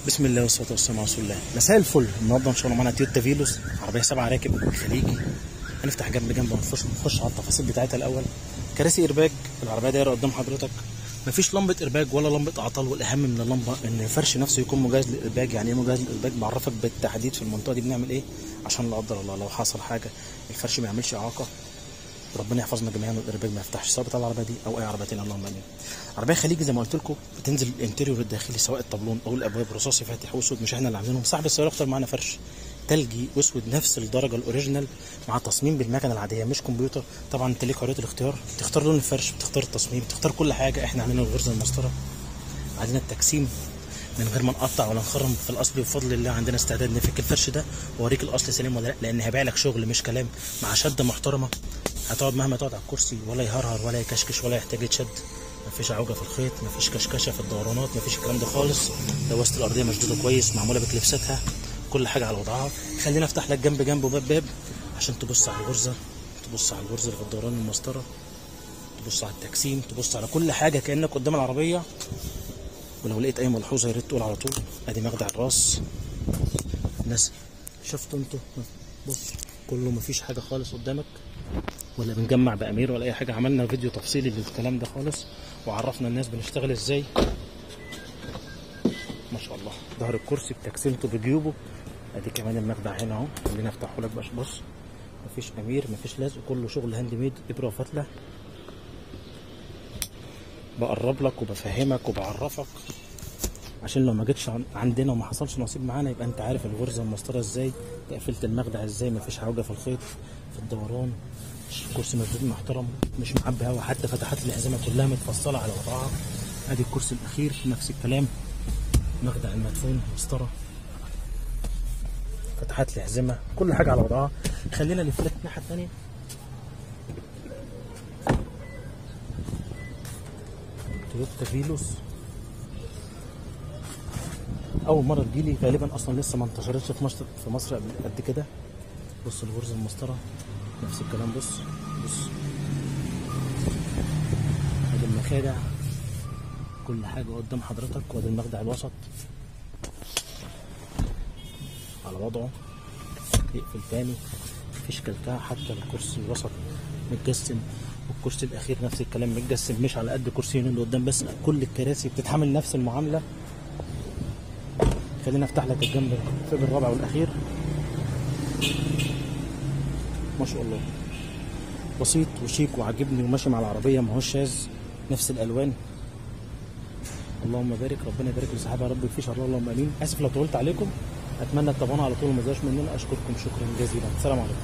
بسم الله والصلاه والسلام على رسول الله. مساء الفل. النهارده ان شاء الله معانا تويوتا فيلوس، عربيه 7 راكب خليجي. هنفتح جنب جنب ونخش على التفاصيل بتاعتها الاول. كراسي ارباج، العربيه دايره قدام حضرتك، مفيش لمبه ارباج ولا لمبه اعطال، والاهم من اللمبه ان الفرش نفسه يكون مجهز للارباج. يعني ايه مجهز للارباج؟ بعرفك بالتحديد في المنطقه دي بنعمل ايه عشان لا قدر الله لو حصل حاجه الفرش ما يعملش اعاقه. ربنا يحفظنا جميعا والارباج ما يفتحش، سواء بتاع العربيه دي او اي عربيه تانيه اللهم امين. عربيه خليجي زي ما قلت لكم، بتنزل الانتيريور الداخلي سواء الطبلون او الابواب رصاصي فاتح واسود، مش احنا اللي عاملينهم. صاحب السياره اختار معانا فرش تلجي واسود نفس الدرجه الاوريجينال مع تصميم بالمكنه العاديه مش كمبيوتر. طبعا انت ليك حريه الاختيار، تختار لون الفرش، بتختار التصميم، بتختار كل حاجه. احنا عندنا الغرزه المسطره، عندنا التجسيم من غير ما نقطع ولا نخرم. في الاصل بفضل الله عندنا استعداد نفك الفرش ده واوريك الاصل سليم ولا لا، لان هبيع لك شغل مش كلام مع شده محترمه. هتقعد مهما تقعد على الكرسي ولا يهرهر ولا يكشكش ولا يحتاج يتشد. مفيش عوجه في الخيط، مفيش كشكشه في الدورانات، مفيش الكلام ده خالص. دواسه الارضيه مشدوده كويس، معموله بكليبساتها، كل حاجه على وضعها. خلينا افتح لك جنب جنب وباب باب عشان تبص على الغرزه، تبص على الغرزه اللي في الدوران المسطره، تبص على التجسيم، تبص على كل حاجه كانك قدام العربيه. ولو لقيت اي ملحوظه يا ريت تقول على طول. ادي مخدع الراس، الناس شفتوا انتوا؟ بص كله مفيش حاجه خالص قدامك، ولا بنجمع بامير ولا اي حاجه. عملنا فيديو تفصيلي للكلام ده خالص وعرفنا الناس بنشتغل ازاي. ما شاء الله. ظهر الكرسي بتكسيمته بجيوبه. ادي كمان المخدع هنا اهو، خليني افتحه لك. بص مفيش امير، مفيش لزق، كله شغل هاند ميد، ابره وفتله. بقرب لك وبفهمك وبعرفك عشان لو ما جيتش عندنا وما حصلش نصيب معانا يبقى انت عارف الغرزه المسطره ازاي، تقفلت المخدع ازاي، مفيش عوجه في الخيط في الدوران. الكرسي مشدود محترم، مش معبي هوا، حتى فتحات العزمه كلها متفصله على وضعها. ادي الكرسي الاخير نفس الكلام، مخدع المدفون مسطره، فتحات العزمه، كل حاجه على وضعها. خلينا نفلت الناحيه الثانيه. تويوتا فيلوس اول مره تجيلي غالبا، اصلا لسه ما انتشرتش في مصر قد كده. بص الغرزه المسطره نفس الكلام. بص ادي المخادع، كل حاجه قدام حضرتك. وادي المخدع الوسط على وضعه، يقفل تاني، مفيش كلكعه. حتى الكرسي الوسط متجسم، والكرسي الاخير نفس الكلام متجسم، مش على قد كرسيين اللي قدام بس، كل الكراسي بتتحمل نفس المعامله. خلينا افتح لك الجنب في الرابع والاخير. ما شاء الله بسيط وشيك وعاجبني وماشي مع العربيه، ما هوش شاذ، نفس الالوان. اللهم بارك، ربنا يبارك لصاحبها يا رب، يكفيش الله اللهم امين. اسف لو طولت عليكم، اتمنى تتابعونا على طول وما تزهقوش مننا. اشكركم شكرا جزيلا، السلام عليكم.